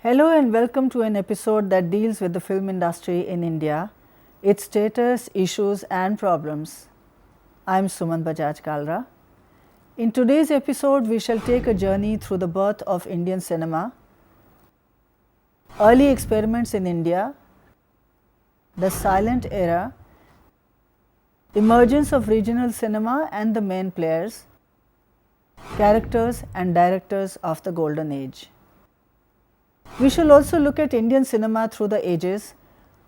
Hello and welcome to an episode that deals with the film industry in India, its status, issues and problems. I am Suman Bajaj Kalra. In today's episode, we shall take a journey through the birth of Indian cinema, early experiments in India, the silent era, emergence of regional cinema and the main players, characters and directors of the golden age. We shall also look at Indian cinema through the ages,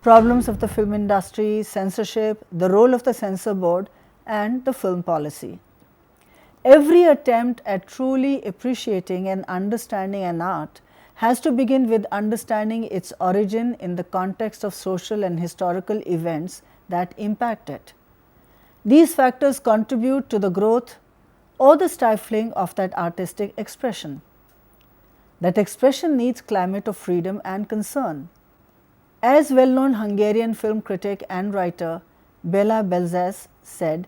problems of the film industry, censorship, the role of the censor board and the film policy. Every attempt at truly appreciating and understanding an art has to begin with understanding its origin in the context of social and historical events that impact it. These factors contribute to the growth or the stifling of that artistic expression. That expression needs climate of freedom and concern. As well-known Hungarian film critic and writer Bela Belzec said,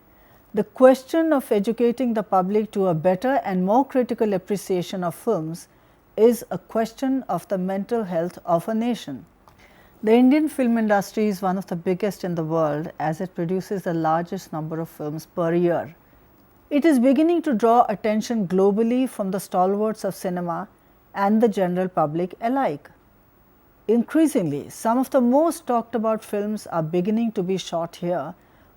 the question of educating the public to a better and more critical appreciation of films is a question of the mental health of a nation. The Indian film industry is one of the biggest in the world as it produces the largest number of films per year. It is beginning to draw attention globally from the stalwarts of cinema and the general public alike. Increasingly, some of the most talked about films are beginning to be shot here,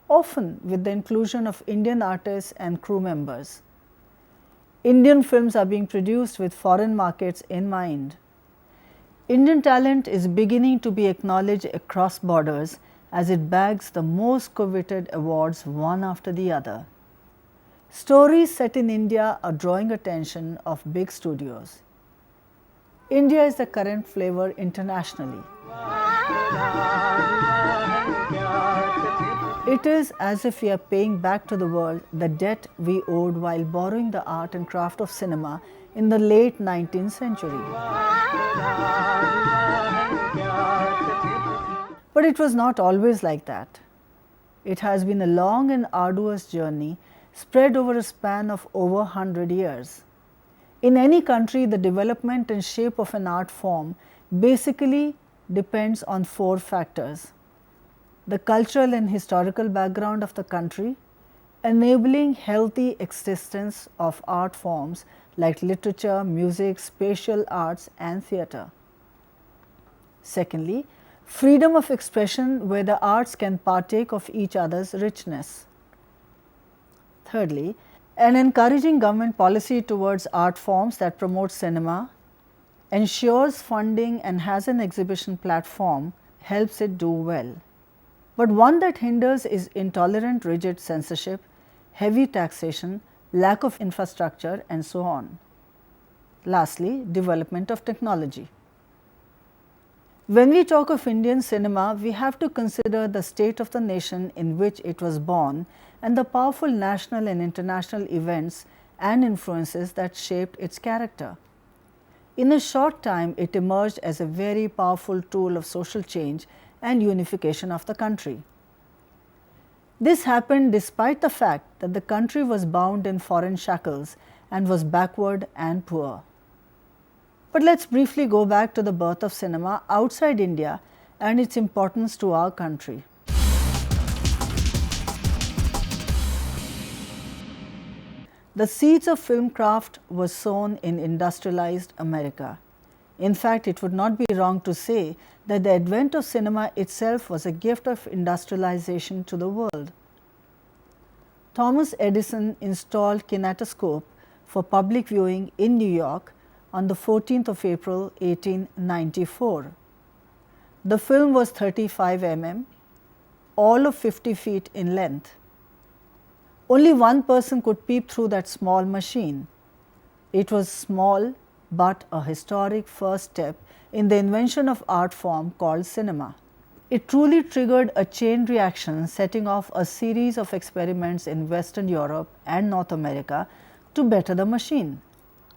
often with the inclusion of Indian artists and crew members. Indian films are being produced with foreign markets in mind. Indian talent is beginning to be acknowledged across borders as it bags the most coveted awards one after the other. Stories set in India are drawing attention of big studios. India is the current flavor internationally. It is as if we are paying back to the world the debt we owed while borrowing the art and craft of cinema in the late 19th century. But it was not always like that. It has been a long and arduous journey spread over a span of over 100 years. In any country, the development and shape of an art form basically depends on four factors: the cultural and historical background of the country, enabling healthy existence of art forms like literature, music, spatial arts and theatre. Secondly, freedom of expression where the arts can partake of each other's richness. Thirdly, an encouraging government policy towards art forms that promotes cinema, ensures funding and has an exhibition platform helps it do well. But one that hinders is intolerant rigid censorship, heavy taxation, lack of infrastructure and so on. Lastly, development of technology. When we talk of Indian cinema, we have to consider the state of the nation in which it was born and the powerful national and international events and influences that shaped its character. In a short time, it emerged as a very powerful tool of social change and unification of the country. This happened despite the fact that the country was bound in foreign shackles and was backward and poor. But let us briefly go back to the birth of cinema outside India and its importance to our country. The seeds of film craft were sown in industrialized America. In fact, it would not be wrong to say that the advent of cinema itself was a gift of industrialization to the world. Thomas Edison installed kinetoscope for public viewing in New York on the 14th of April 1894. The film was 35 mm, all of 50 feet in length. Only one person could peep through that small machine. It was small but a historic first step in the invention of art form called cinema. It truly triggered a chain reaction, setting off a series of experiments in Western Europe and North America to better the machine.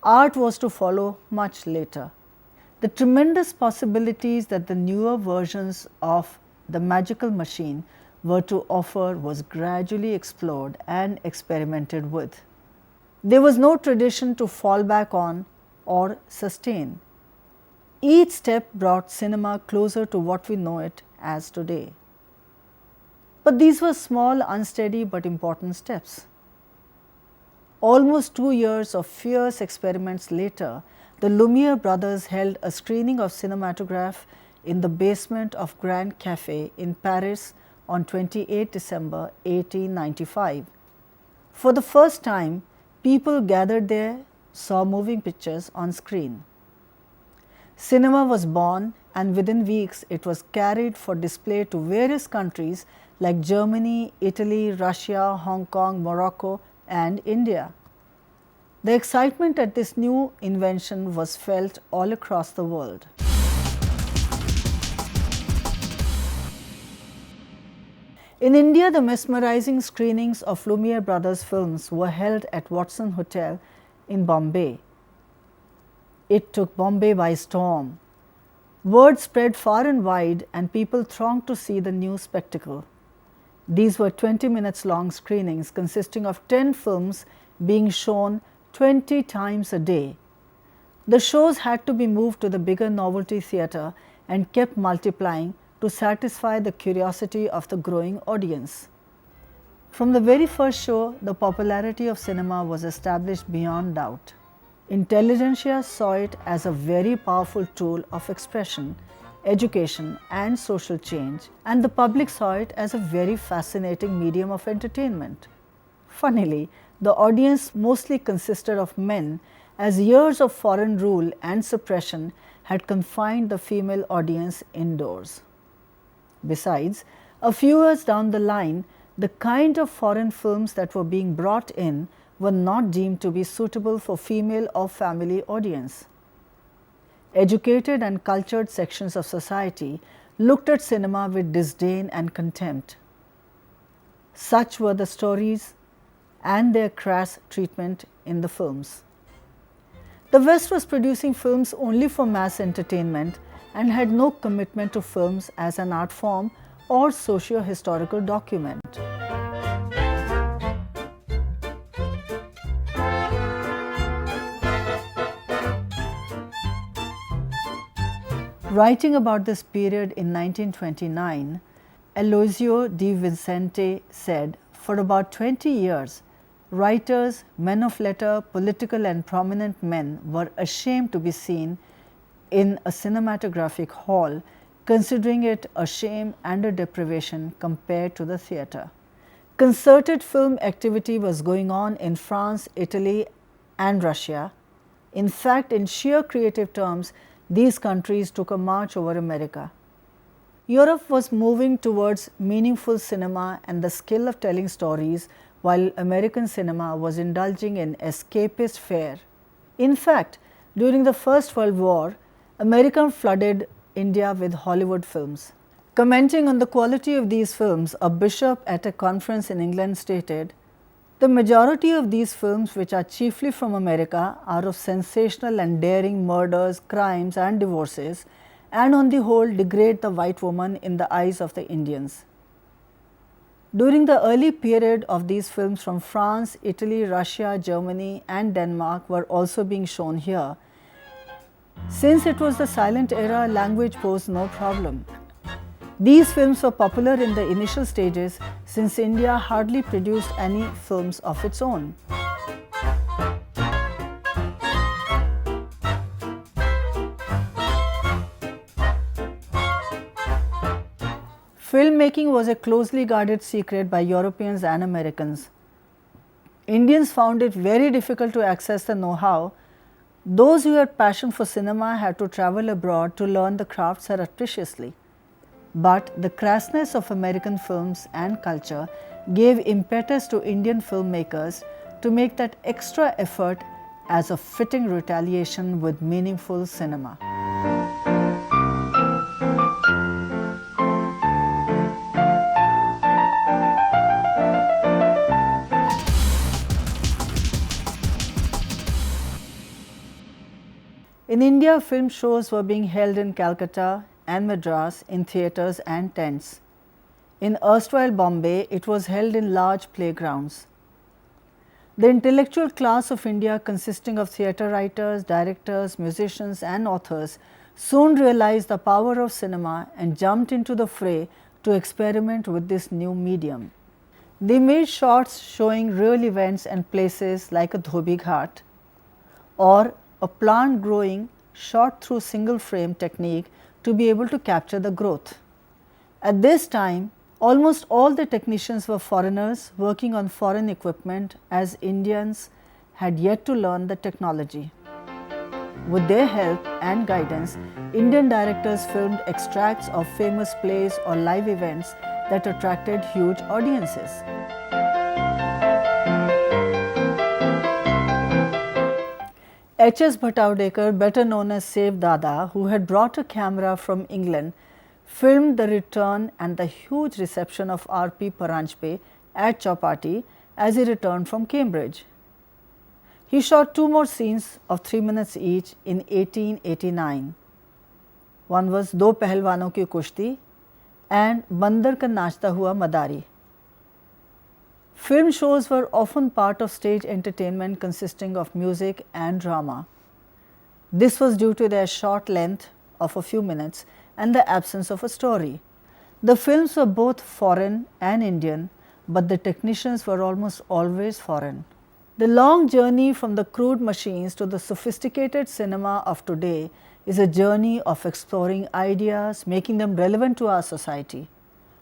Art was to follow much later. The tremendous possibilities that the newer versions of the magical machine were to offer was gradually explored and experimented with. There was no tradition to fall back on or sustain. Each step brought cinema closer to what we know it as today. But these were small, unsteady but important steps. Almost 2 years of fierce experiments later, the Lumiere brothers held a screening of cinematograph in the basement of Grand Café in Paris on 28 December 1895. For the first time, people gathered there saw moving pictures on screen. Cinema was born, and within weeks it was carried for display to various countries like Germany, Italy, Russia, Hong Kong, Morocco and India. The excitement at this new invention was felt all across the world. In India, the mesmerizing screenings of Lumiere brothers films were held at Watson Hotel in Bombay. It took Bombay by storm. Word spread far and wide and people thronged to see the new spectacle. These were 20 minutes long screenings consisting of 10 films being shown 20 times a day. The shows had to be moved to the bigger novelty theatre and kept multiplying to satisfy the curiosity of the growing audience. From the very first show, the popularity of cinema was established beyond doubt. Intelligentsia saw it as a very powerful tool of expression, education and social change, and the public saw it as a very fascinating medium of entertainment. Funnily, the audience mostly consisted of men, as years of foreign rule and suppression had confined the female audience indoors. Besides, a few years down the line, the kind of foreign films that were being brought in were not deemed to be suitable for female or family audience. Educated and cultured sections of society looked at cinema with disdain and contempt. Such were the stories and their crass treatment in the films. The West was producing films only for mass entertainment and had no commitment to films as an art form or socio-historical document. Writing about this period in 1929, Eloisio de Vicente said, "For about 20 years, writers, men of letter, political and prominent men were ashamed to be seen in a cinematographic hall, considering it a shame and a deprivation compared to the theatre." Concerted film activity was going on in France, Italy and Russia. In fact, in sheer creative terms, these countries took a march over America. Europe was moving towards meaningful cinema and the skill of telling stories, while American cinema was indulging in escapist fare. In fact, during the First World War, America flooded India with Hollywood films. Commenting on the quality of these films, a bishop at a conference in England stated, "The majority of these films, which are chiefly from America, are of sensational and daring murders, crimes and divorces, and on the whole degrade the white woman in the eyes of the Indians." During the early period of these films from France, Italy, Russia, Germany and Denmark were also being shown here. Since it was the silent era, language posed no problem. These films were popular in the initial stages since India hardly produced any films of its own. Filmmaking was a closely guarded secret by Europeans and Americans. Indians found it very difficult to access the know-how. Those who had passion for cinema had to travel abroad to learn the craft surreptitiously. But the crassness of American films and culture gave impetus to Indian filmmakers to make that extra effort as a fitting retaliation with meaningful cinema. In India, film shows were being held in Calcutta and Madras in theatres and tents. In erstwhile Bombay, it was held in large playgrounds. The intellectual class of India, consisting of theatre writers, directors, musicians and authors, soon realized the power of cinema and jumped into the fray to experiment with this new medium. They made shorts showing real events and places like a Dhobi Ghat or a plant growing shot through single frame technique to be able to capture the growth. At this time, almost all the technicians were foreigners working on foreign equipment, as Indians had yet to learn the technology. With their help and guidance, Indian directors filmed extracts of famous plays or live events that attracted huge audiences. H.S. Bhattavdekar, better known as Save Dada, who had brought a camera from England, filmed the return and the huge reception of R.P. Paranjpe at Chowpatty as he returned from Cambridge. He shot 2 more scenes of 3 minutes each in 1889. One was Do Pehlwano Ki Kushti and Bandar Ka Nachta Hua Madari. Film shows were often part of stage entertainment consisting of music and drama. This was due to their short length of a few minutes and the absence of a story. The films were both foreign and Indian, but the technicians were almost always foreign. The long journey from the crude machines to the sophisticated cinema of today is a journey of exploring ideas, making them relevant to our society,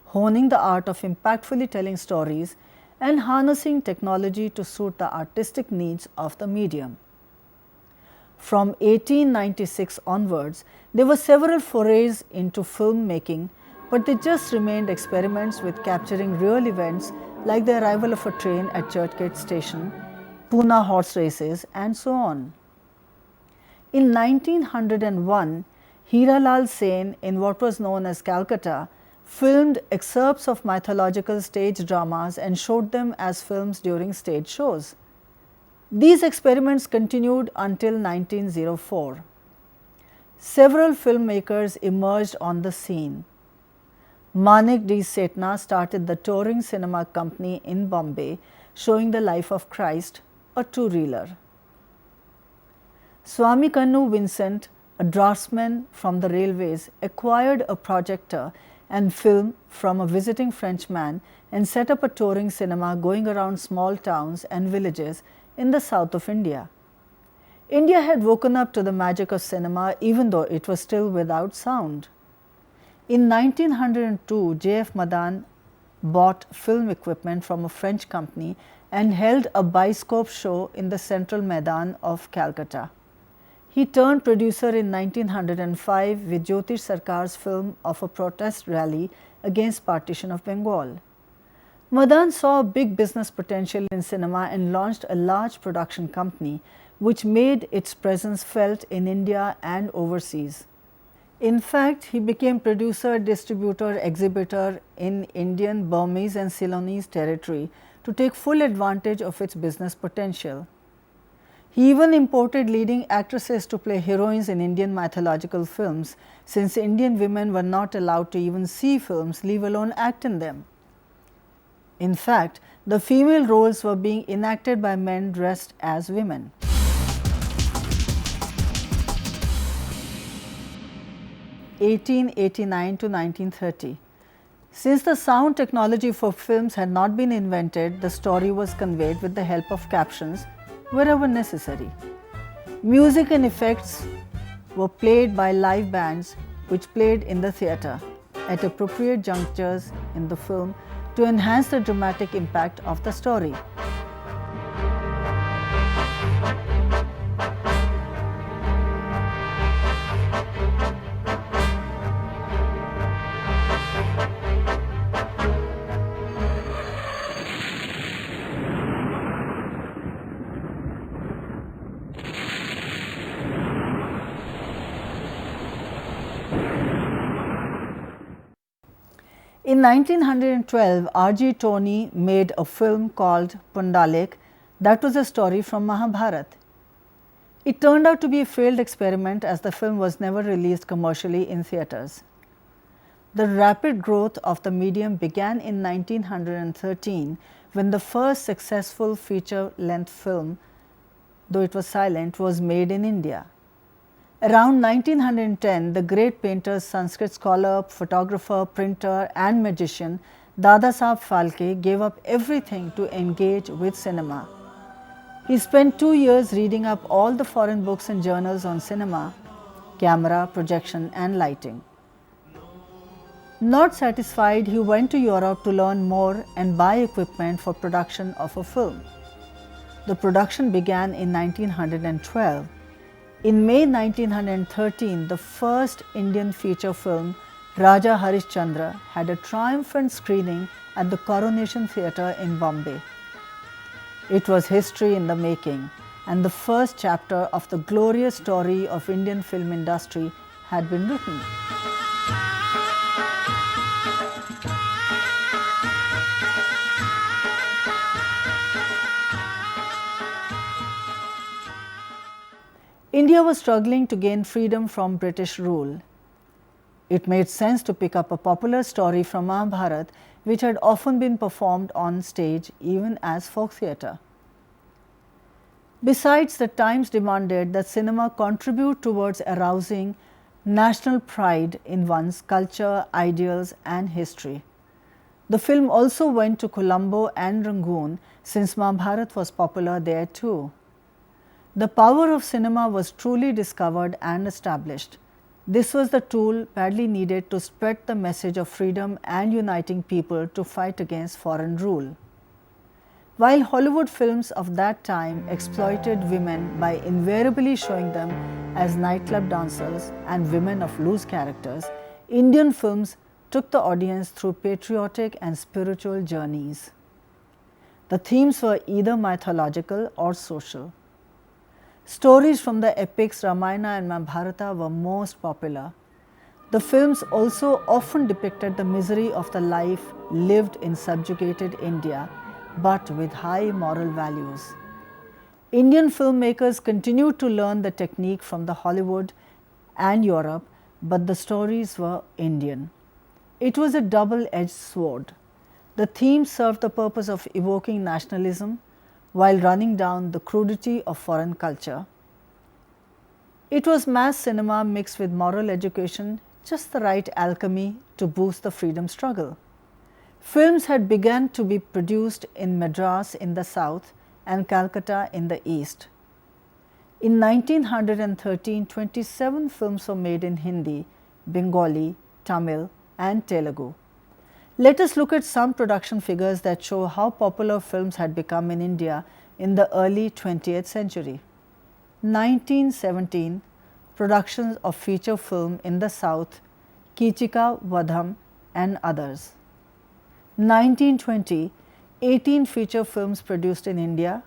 honing the art of impactfully telling stories, and harnessing technology to suit the artistic needs of the medium. From 1896 onwards, there were several forays into filmmaking, but they just remained experiments with capturing real events like the arrival of a train at Churchgate Station, Poona horse races, and so on. In 1901, Hiralal Sen, in what was known as Calcutta, filmed excerpts of mythological stage dramas and showed them as films during stage shows. These experiments continued until 1904. Several filmmakers emerged on the scene. Manik D. Setna started the touring cinema company in Bombay, showing the life of Christ, a two-reeler. Swami Kannu Vincent, a draftsman from the railways, acquired a projector and film from a visiting Frenchman and set up a touring cinema going around small towns and villages in the south of India. India had woken up to the magic of cinema even though it was still without sound. In 1902, J.F. Madan bought film equipment from a French company and held a biscope show in the central Maidan of Calcutta. He turned producer in 1905 with Jyotish Sarkar's film of a protest rally against partition of Bengal. Madan saw a big business potential in cinema and launched a large production company which made its presence felt in India and overseas. In fact, he became producer, distributor, exhibitor in Indian, Burmese and Ceylonese territory to take full advantage of its business potential. He even imported leading actresses to play heroines in Indian mythological films, since Indian women were not allowed to even see films, leave alone act in them. In fact, the female roles were being enacted by men dressed as women. (1889 to 1930). Since the sound technology for films had not been invented, the story was conveyed with the help of captions wherever necessary. Music and effects were played by live bands which played in the theatre at appropriate junctures in the film to enhance the dramatic impact of the story. In 1912, R.G. Tony made a film called Pundalik that was a story from Mahabharata. It turned out to be a failed experiment as the film was never released commercially in theatres. The rapid growth of the medium began in 1913 when the first successful feature-length film, though it was silent, was made in India. Around 1910, the great painter, Sanskrit scholar, photographer, printer and magician Dadasaheb Phalke gave up everything to engage with cinema. He spent 2 years reading up all the foreign books and journals on cinema, camera, projection and lighting. Not satisfied, he went to Europe to learn more and buy equipment for production of a film. The production began in 1912. In May 1913, the first Indian feature film, Raja Harishchandra, had a triumphant screening at the Coronation Theatre in Bombay. It was history in the making, and the first chapter of the glorious story of Indian film industry had been written. India was struggling to gain freedom from British rule. It made sense to pick up a popular story from Mahabharata, which had often been performed on stage even as folk theatre. Besides, the times demanded that cinema contribute towards arousing national pride in one's culture, ideals and history. The film also went to Colombo and Rangoon, since Mahabharata was popular there too. The power of cinema was truly discovered and established. This was the tool badly needed to spread the message of freedom and uniting people to fight against foreign rule. While Hollywood films of that time exploited women by invariably showing them as nightclub dancers and women of loose characters, Indian films took the audience through patriotic and spiritual journeys. The themes were either mythological or social. Stories from the epics Ramayana and Mahabharata were most popular. The films also often depicted the misery of the life lived in subjugated India, but with high moral values. Indian filmmakers continued to learn the technique from the Hollywood and Europe, but the stories were Indian. It was a double-edged sword. The theme served the purpose of evoking nationalism while running down the crudity of foreign culture. It was mass cinema mixed with moral education, just the right alchemy to boost the freedom struggle. Films had begun to be produced in Madras in the south and Calcutta in the east. In 1913, 27 films were made in Hindi, Bengali, Tamil and Telugu. Let us look at some production figures that show how popular films had become in India in the early 20th century. 1917, productions of feature film in the south, Kichika Vadham and others. 1920, 18 feature films produced in India.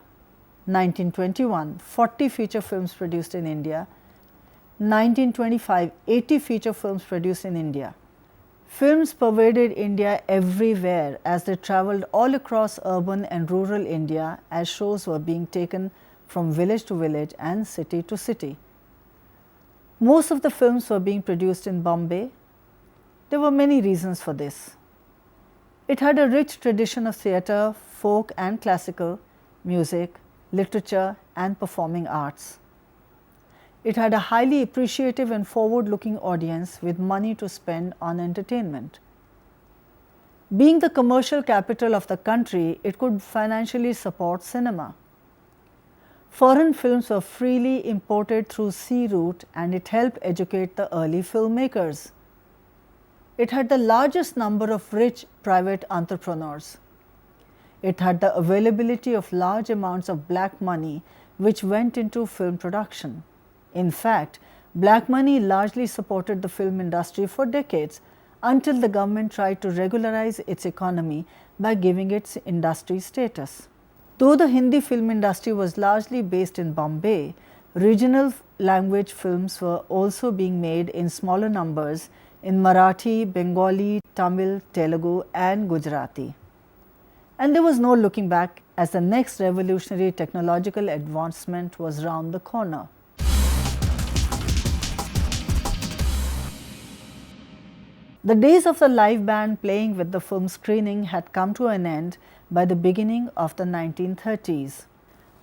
1921, 40 feature films produced in India. 1925, 80 feature films produced in India. Films pervaded India everywhere as they travelled all across urban and rural India as shows were being taken from village to village and city to city. Most of the films were being produced in Bombay. There were many reasons for this. It had a rich tradition of theatre, folk and classical, music, literature and performing arts. It had a highly appreciative and forward-looking audience with money to spend on entertainment. Being the commercial capital of the country, it could financially support cinema. Foreign films were freely imported through sea route and it helped educate the early filmmakers. It had the largest number of rich private entrepreneurs. It had the availability of large amounts of black money which went into film production. In fact, black money largely supported the film industry for decades until the government tried to regularize its economy by giving it industry status. Though the Hindi film industry was largely based in Bombay, regional language films were also being made in smaller numbers in Marathi, Bengali, Tamil, Telugu and Gujarati. And there was no looking back as the next revolutionary technological advancement was round the corner. The days of the live band playing with the film screening had come to an end by the beginning of the 1930s.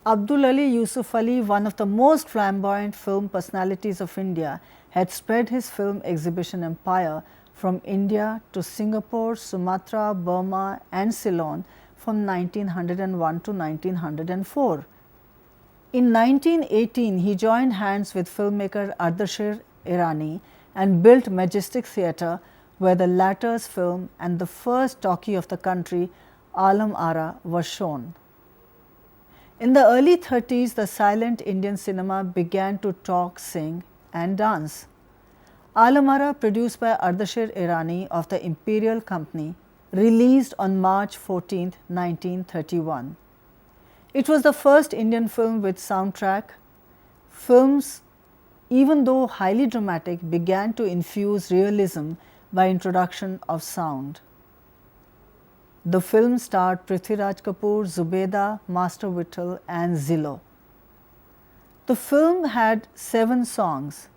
Abdul Ali Yusuf Ali, one of the most flamboyant film personalities of India, had spread his film exhibition empire from India to Singapore, Sumatra, Burma and Ceylon from 1901 to 1904. In 1918, he joined hands with filmmaker Ardashir Irani and built Majestic Theatre, where the latter's film and the first talkie of the country, Alam Ara, was shown. In the early 30s, the silent Indian cinema began to talk, sing and dance. Alam Ara, produced by Ardashir Irani of the Imperial Company, released on March 14, 1931. It was the first Indian film with soundtrack. Films, even though highly dramatic, began to infuse realism by introduction of sound. The film starred Prithviraj Kapoor, Zubeda, Master Vittal and Zillo. The film had 7 songs.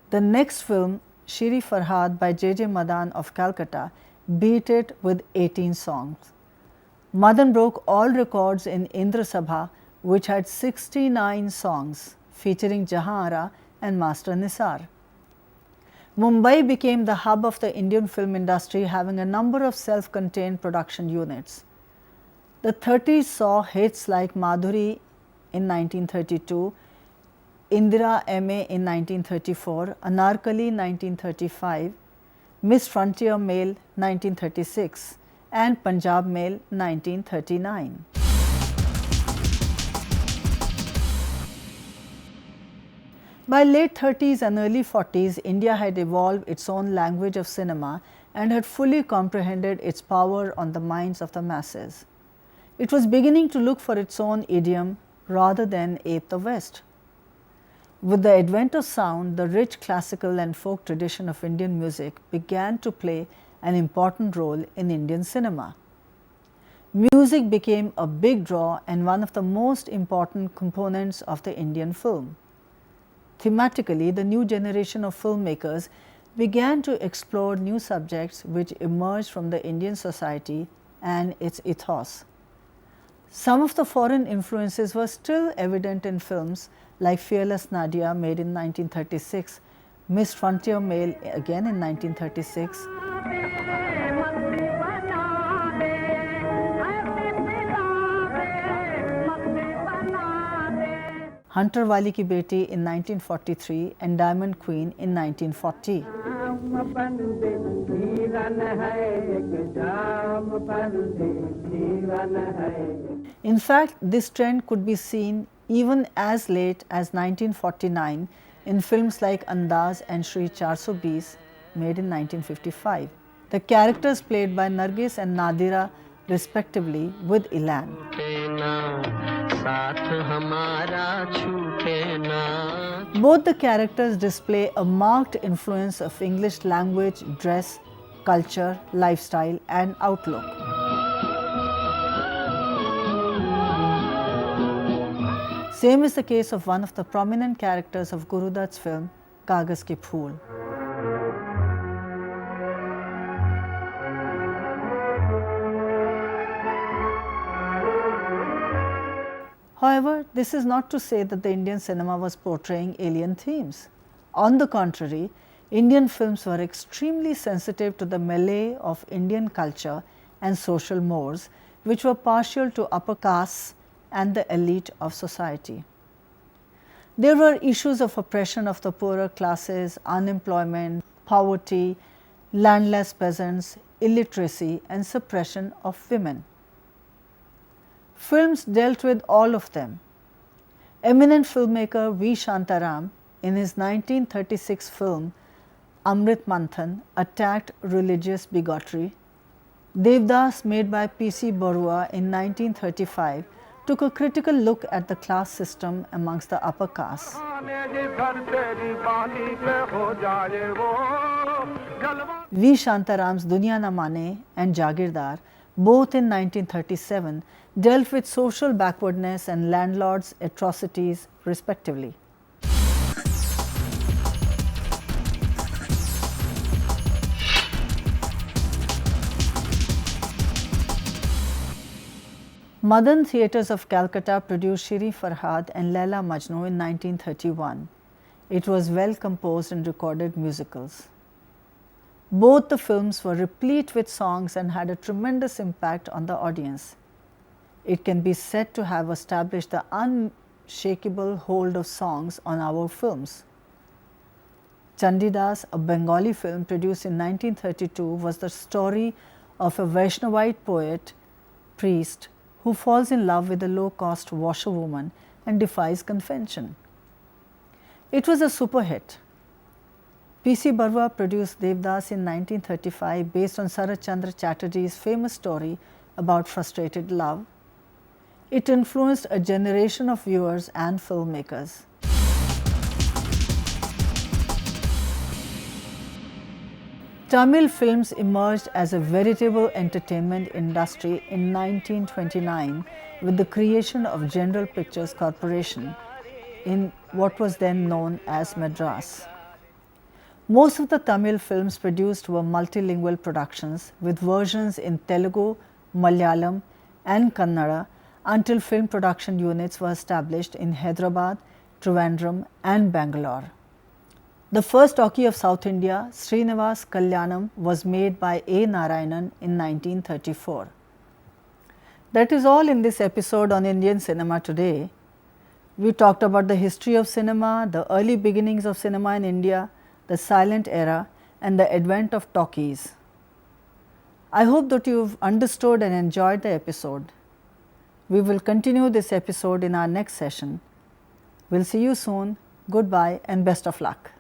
The next film, Shiri Farhad by J. Madan of Calcutta, beat it with 18 songs. Madan broke all records in Indra Sabha, which had 69 songs featuring Jahan Ara and Master Nisar. Mumbai became the hub of the Indian film industry, having a number of self-contained production units. The 30s saw hits like Madhuri in 1932, Indira M.A. in 1934, Anarkali 1935, Miss Frontier Mail 1936 and Punjab Mail 1939. By late 30s and early 40s, India had evolved its own language of cinema and had fully comprehended its power on the minds of the masses. It was beginning to look for its own idiom rather than ape the West. With the advent of sound, the rich classical and folk tradition of Indian music began to play an important role in Indian cinema. Music became a big draw and one of the most important components of the Indian film. Thematically, the new generation of filmmakers began to explore new subjects which emerged from the Indian society and its ethos. Some of the foreign influences were still evident in films like Fearless Nadia, made in 1936, Miss Frontier Mail again in 1936, Hunter Wali Ki Beti in 1943 and Diamond Queen in 1940. In fact, this trend could be seen even as late as 1949 in films like Andaz and Shri 420, made in 1955. The characters played by Nargis and Nadira respectively with Ilan. Both the characters display a marked influence of English language, dress, culture, lifestyle and outlook. Same is the case of one of the prominent characters of Guru Dutt's film, Kagaz Ke Phool. However, this is not to say that the Indian cinema was portraying alien themes. On the contrary, Indian films were extremely sensitive to the melee of Indian culture and social mores, which were partial to upper castes and the elite of society. There were issues of oppression of the poorer classes, unemployment, poverty, landless peasants, illiteracy and suppression of women. Films dealt with all of them. Eminent filmmaker V. Shantaram, in his 1936 film Amrit Manthan, attacked religious bigotry. Devdas, made by P.C. Barua in 1935, took a critical look at the class system amongst the upper castes. V. Shantaram's Duniya Na Mane and Jagirdar, both in 1937, dealt with social backwardness and landlords' atrocities respectively. Madan Theatres of Calcutta produced Shiri Farhad and Laila Majnu in 1931. It was well composed and recorded musicals. Both the films were replete with songs and had a tremendous impact on the audience. It can be said to have established the unshakable hold of songs on our films. Chandidas, a Bengali film produced in 1932, was the story of a Vaishnavite poet, priest, who falls in love with a low-cost washerwoman and defies convention. It was a super hit. P.C. Barwa produced Devdas in 1935 based on Sarat Chandra Chatterjee's famous story about frustrated love. It influenced a generation of viewers and filmmakers. Tamil films emerged as a veritable entertainment industry in 1929 with the creation of General Pictures Corporation in what was then known as Madras. Most of the Tamil films produced were multilingual productions with versions in Telugu, Malayalam and Kannada until film production units were established in Hyderabad, Trivandrum and Bangalore. The first talkie of South India, Srinivas Kalyanam, was made by A. Narayanan in 1934. That is all in this episode on Indian cinema today. We talked about the history of cinema, the early beginnings of cinema in India, the silent era and the advent of talkies. I hope that you have understood and enjoyed the episode. We will continue this episode in our next session. We will see you soon. Goodbye and best of luck.